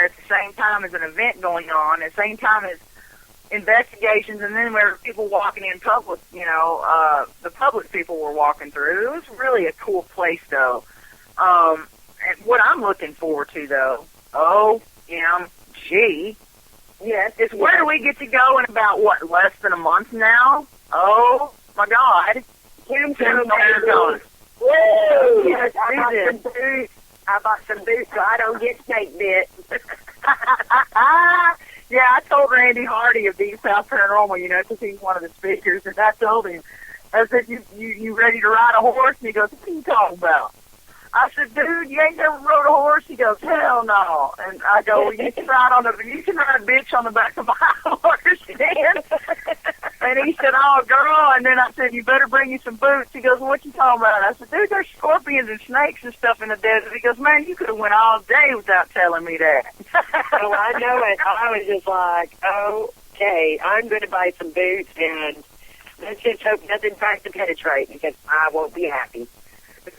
there at the same time as an event going on, at the same time as investigations, and then there were people walking in public, the public people were walking through. It was really a cool place, though. And what I'm looking forward to, though, OMG, yes, is where do we get to go in about, less than a month now? Oh, my God. Tim's going. Whoa! Yes, I bought some boots so I don't get snake bit. Yeah, I told Randy Hardy of FEAR Paranormal, because he's one of the speakers, and I told him, I said, you ready to ride a horse? And he goes, what are you talking about? I said, dude, you ain't never rode a horse? He goes, hell no. And I go, well, you can ride bitch on the back of my horse, Dan. And he said, oh, girl. And then I said, you better bring you some boots. He goes, well, what you talking about? I said, dude, there's scorpions and snakes and stuff in the desert. He goes, man, you could have went all day without telling me that. Oh, I know it. I was just like, okay, I'm going to buy some boots, and let's just hope nothing tries to penetrate, because I won't be happy.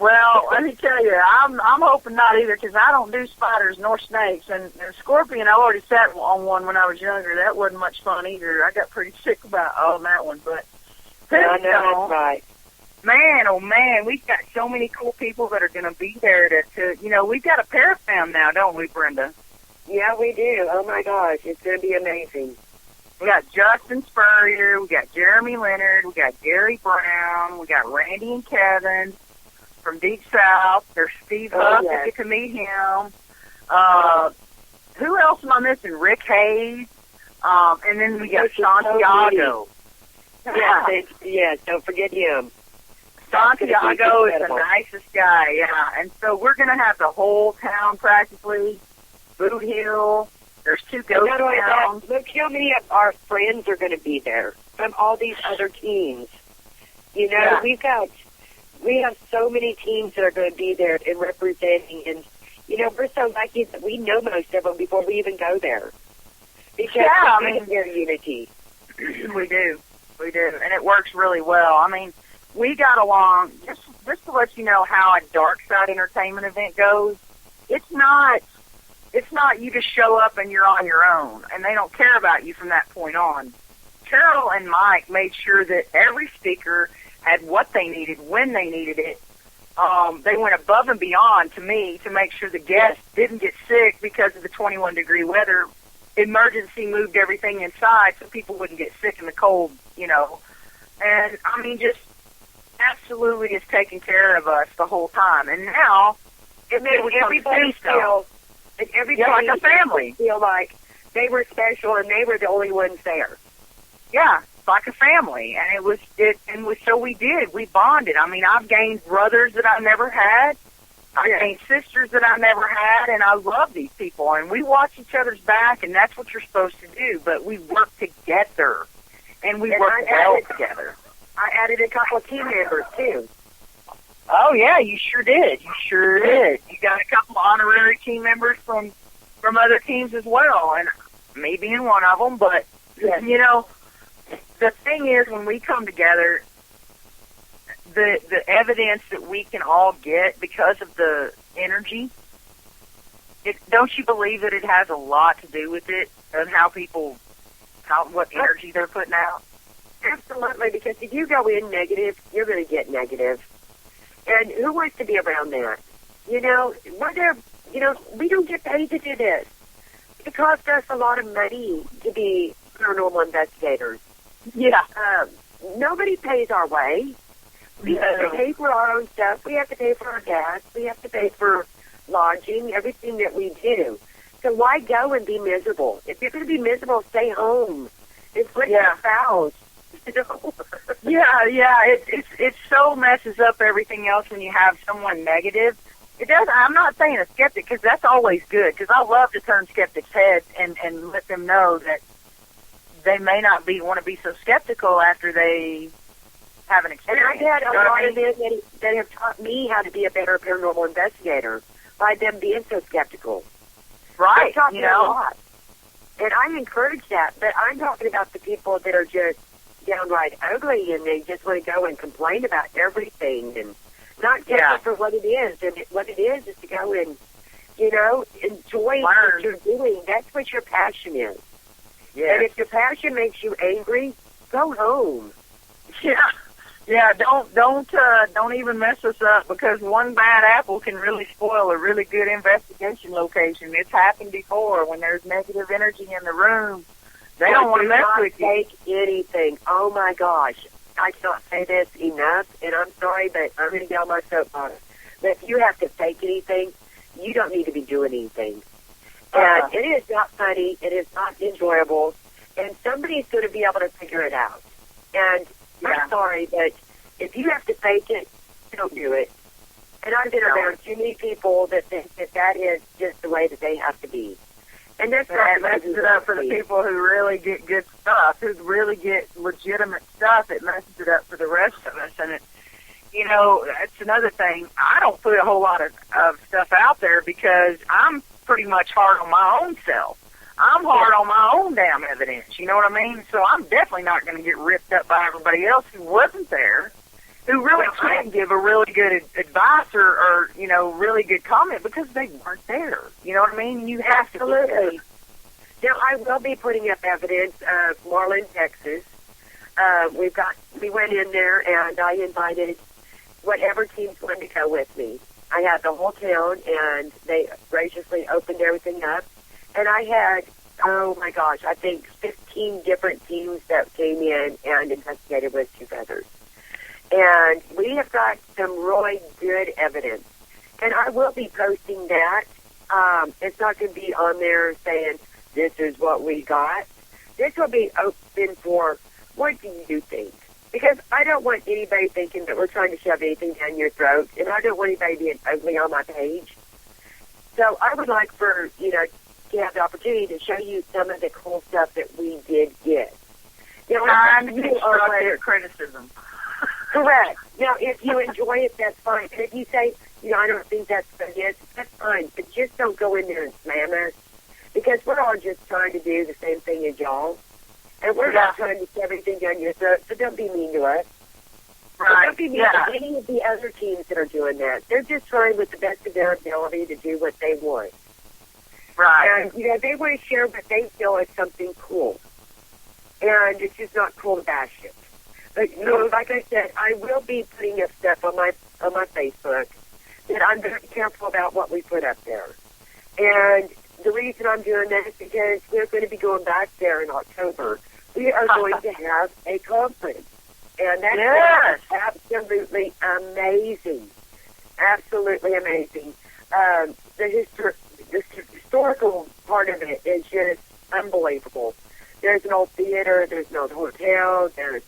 Well, let me tell you, I'm hoping not either, because I don't do spiders nor snakes. And scorpion, I already sat on one when I was younger. That wasn't much fun either. I got pretty sick on that one. But I know, that's right. Man, oh man, we've got so many cool people that are going to be there to we've got a parafam now, don't we, Brenda? Yeah, we do. Oh my gosh, it's going to be amazing. We got Justin Spurrier, we got Jeremy Leonard, we got Gary Brown, we got Randy and Kevin from Deep South. There's Steve Huff, yes. I get to meet him. Who else am I missing? Rick Hayes. And then we got Santiago. Yes, don't forget him. Santiago is the nicest guy, yeah. And so we're going to have the whole town practically. Boot Hill. There's 2 ghost towns. Look how many of our friends are going to be there from all these other teams. Yeah. We have so many teams that are going to be there and representing, and we're so lucky that we know most of them before we even go there. Because their unity. We do, and it works really well. I mean, we got along. Just to let you know how a dark side entertainment event goes. It's not you just show up and you're on your own, and they don't care about you from that point on. Carol and Mike made sure that every speaker had what they needed when they needed it. They went above and beyond to make sure the guests didn't get sick because of the 21-degree weather. Emergency moved everything inside so people wouldn't get sick in the cold, And I mean, just absolutely is taking care of us the whole time. And now it made everybody feel like a family. Feel like they were special and they were the only ones there. Yeah. Like a family, and so we bonded. I mean, I've gained brothers that I never had. I gained sisters that I never had, and I love these people, and we watch each other's back, and that's what you're supposed to do, but we work together, and we work well together. I added a couple of team members, too. Oh, yeah, you sure did. You got a couple of honorary team members from other teams as well, and me being one of them, but, the thing is, when we come together, the evidence that we can all get because of the energy, don't you believe that it has a lot to do with it and what energy they're putting out? Absolutely, because if you go in negative, you're going to get negative. And who wants to be around that? We don't get paid to do this. It costs us a lot of money to be paranormal investigators. Yeah. Nobody pays our way. We have to pay for our own stuff. We have to pay for our gas. We have to pay for lodging, everything that we do. So why go and be miserable? If you're going to be miserable, stay home. It's like your spouse. It so messes up everything else when you have someone negative. It does. I'm not saying a skeptic, because that's always good, because I love to turn skeptics' heads and let them know that they may not want to be so skeptical after they have an experience. And I've had a lot of them that have taught me how to be a better paranormal investigator by them being so skeptical. Right. They taught me a lot. And I encourage that, but I'm talking about the people that are just downright ugly and they just want to go and complain about everything and not take it for what it is. And what it is to go and You know, enjoy what you're doing. That's what your passion is. Yes. And if your passion makes you angry, go home. Yeah. Yeah, don't even mess us up, because one bad apple can really spoil a really good investigation location. It's happened before when there's negative energy in the room. They don't want to mess with you. Take anything. Oh my gosh. I cannot say this enough, and I'm sorry, but I'm going to get on my soapbox. But if you have to fake anything, you don't need to be doing anything. And it is not funny. It is not enjoyable. And somebody's going to be able to figure it out. And I'm sorry, but if you have to fake it, don't do it. And I've been around too many people that think that that is just the way that they have to be. And that's not messes it up for the people who really get good stuff, who really get legitimate stuff. It messes it up for the rest of us. And, that's another thing. I don't put a whole lot of stuff out there because I'm pretty much hard on my own self. I'm hard on my own damn evidence, you know what I mean? So I'm definitely not going to get ripped up by everybody else who wasn't there, who really can give a really good advice or really good comment because they weren't there. You know what I mean? You have to be there. Now, I will be putting up evidence of Marlin, Texas. We went in there, and I invited whatever teams wanted to go with me. I had the whole town, and they graciously opened everything up. And I had, oh my gosh, I think 15 different teams that came in and investigated with two feathers. And we have got some really good evidence. And I will be posting that. It's not going to be on there saying, this is what we got. This will be open for, what do you think? Because I don't want anybody thinking that we're trying to shove anything down your throat, and I don't want anybody being ugly on my page. So I would like for, to have the opportunity to show you some of the cool stuff that we did get. Time to constructive criticism. Correct. Now, if you enjoy it, that's fine. And if you say, I don't think that's good, that's fine. But just don't go in there and slam us, because we're all just trying to do the same thing as y'all. And we're not trying to shove everything down your throat, so don't be mean to us. Right. Don't be mean to any of the other teams that are doing that. They're just trying with the best of their ability to do what they want. Right. And, they want to share what they feel is something cool. And it's just not cool to bash it. But, like I said, I will be putting up stuff on my Facebook that I'm very careful about what we put up there. And the reason I'm doing that is because we're going to be going back there in October. We are going to have a conference. And that's absolutely amazing. Absolutely amazing. The historical part of it is just unbelievable. There's an old theater, there's an old hotel, there's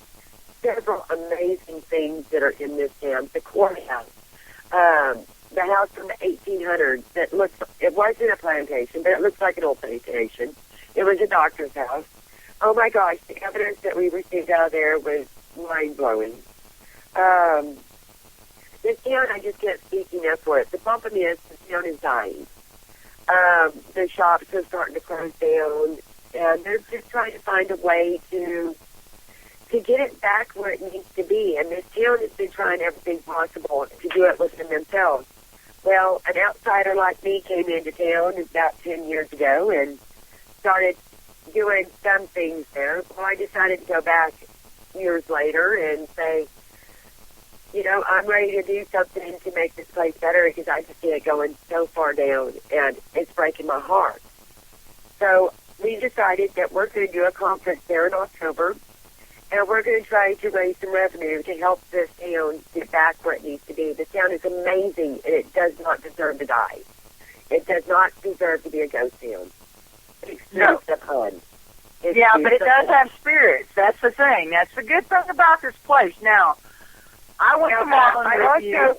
several amazing things that are in this town. The courthouse, the house from the 1800s that it wasn't a plantation, but it looks like an old plantation. It was a doctor's house. Oh my gosh, the evidence that we received out of there was mind-blowing. This town, I just can't speak enough for it. The problem is, the town is dying. The shops are starting to close down, and they're just trying to find a way to get it back where it needs to be. And this town has been trying everything possible to do it within themselves. Well, an outsider like me came into town about 10 years ago and started doing some things there. Well, I decided to go back years later and say, I'm ready to do something to make this place better because I just see it going so far down, and it's breaking my heart. So we decided that we're going to do a conference there in October, and we're going to try to raise some revenue to help this town get back where it needs to be. This town is amazing, and it does not deserve to die. It does not deserve to be a ghost town. No. The pun. But it does have spirits. That's the thing. That's the good thing about this place. Now, I went to Marlin with you.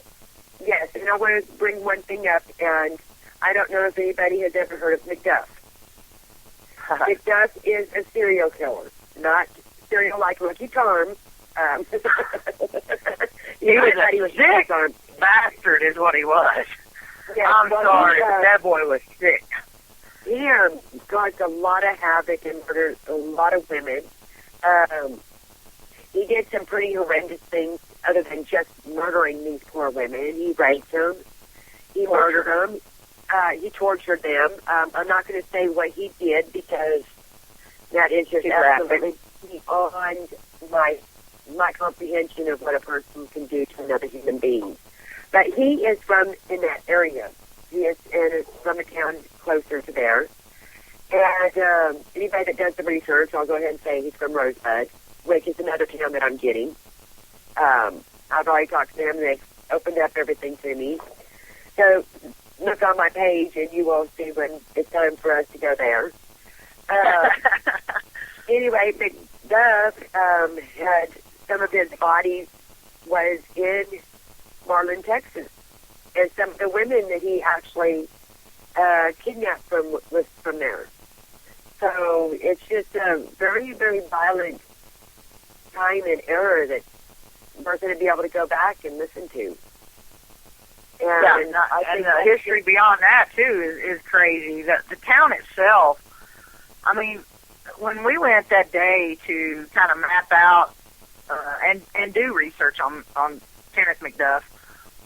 Yes, and I want to bring one thing up, and I don't know if anybody has ever heard of McDuff. McDuff is a serial killer, not serial like Lucky Charms. He was a sick bastard is what he was. Yes, I'm sorry, that boy was sick. He caused a lot of havoc and murdered a lot of women. He did some pretty horrendous things other than just murdering these poor women. He raped them. He murdered them. he tortured them. I'm not going to say what he did because that is just absolutely beyond my comprehension of what a person can do to another human being. But he is from in that area. He is from a town closer to there. And anybody that does the research, I'll go ahead and say he's from Rosebud, which is another town that I'm getting. I've already talked to them. They've opened up everything to me. So look on my page, and you will see when it's time for us to go there. Anyway, McDuff had some of his body was in Marlin, Texas, and some of the women that he actually kidnapped was from there. So it's just a very, very violent time and era that we're going to be able to go back and listen to. And the history beyond that, too, is crazy. The town itself, I mean, when we went that day to kind of map out and do research on Kenneth McDuff,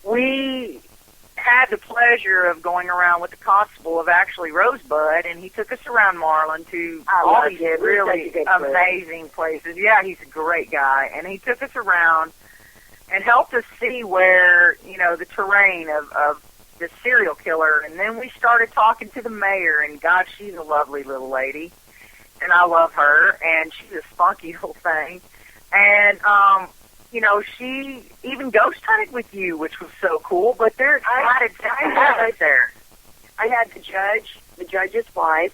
we had the pleasure of going around with the constable of actually Rosebud, and he took us around Marlin to all these really amazing places. Yeah, he's a great guy, and he took us around and helped us see where, the terrain of the serial killer. And then we started talking to the mayor, and God, she's a lovely little lady, and I love her, and she's a spunky little thing. And, she even ghost hunted with you, which was so cool, but there's there. I had the judge's wife,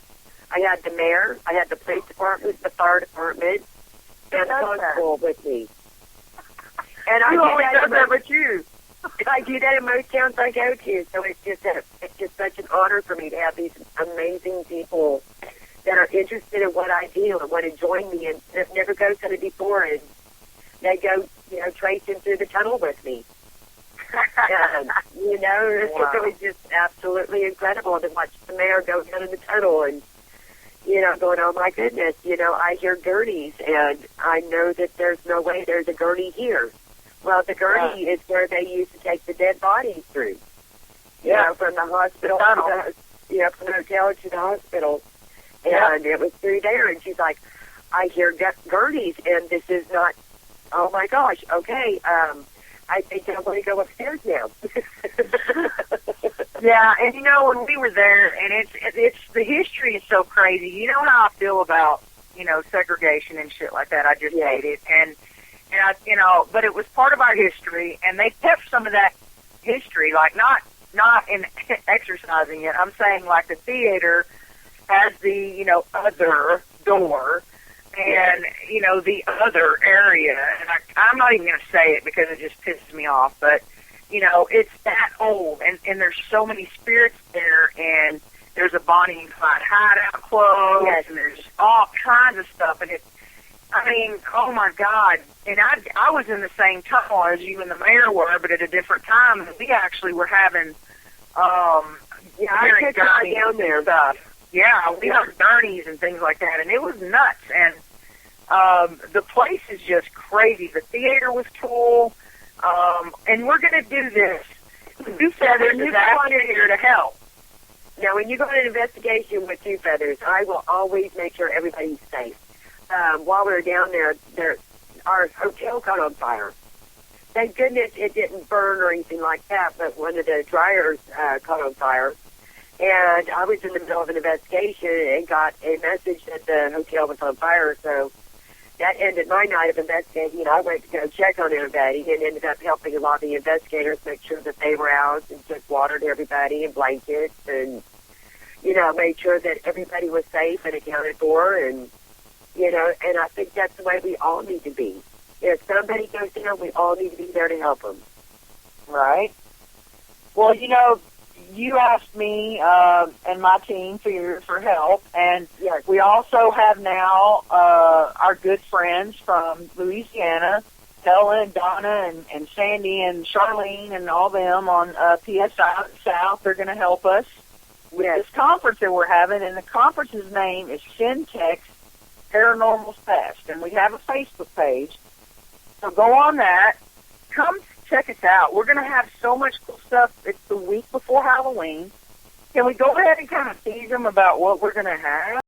I had the mayor, I had the police department, the fire department, and the constable with me. And I always do that with you. I do that in most towns I go to, so it's just such an honor for me to have these amazing people that are interested in what I do and want to join me and have never ghost hunted before, and they go, tracing through the tunnel with me. And, it was just absolutely incredible to watch the mayor go down in the tunnel and, going, oh my goodness, I hear gurneys, and I know that there's no way there's a gurney here. Well, the gurney is where they used to take the dead bodies through. From the hospital to from the hotel to the hospital. And it was through there, and she's like, I hear gurneys, and this is not, oh my gosh, okay, I think I'm going to go upstairs now. Yeah, and when we were there, and it's the history is so crazy. You know how I feel about, segregation and shit like that. I just hate it. And I, but it was part of our history, and they kept some of that history, like not in exercising it. I'm saying like the theater has the, other door, and, the other area, and I'm not even going to say it because it just pisses me off, but, it's that old, and there's so many spirits there, and there's a Bonnie and Clyde hideout clothes, and there's all kinds of stuff, and oh my God, and I was in the same tunnel as you and the mayor were, but at a different time, and we actually were having, I took her down there. Stuff. Yeah, we heard gurneys and things like that, and it was nuts. And the place is just crazy. The theater was cool, and we're going to do this. Two Feathers is actually here to help. Now, when you go on an investigation with Two Feathers, I will always make sure everybody's safe. While we were down there, our hotel caught on fire. Thank goodness it didn't burn or anything like that, but one of the dryers caught on fire. And I was in the middle of an investigation and got a message that the hotel was on fire. So that ended my night of investigating. I went to go check on everybody and ended up helping a lot of the investigators make sure that they were out and took water to everybody and blankets and, made sure that everybody was safe and accounted for. And, and I think that's the way we all need to be. If somebody goes down, we all need to be there to help them. Right. Well, you asked me and my team for help, and we also have now our good friends from Louisiana, Helen, Donna, and Sandy, and Charlene, and all them on PSI South. They're going to help us with this conference that we're having, and the conference's name is FinTech's Paranormal Fest, and we have a Facebook page. So go on that. Come check us out. We're going to have so much cool stuff. It's the week before Halloween. Can we go ahead and kind of tease them about what we're going to have?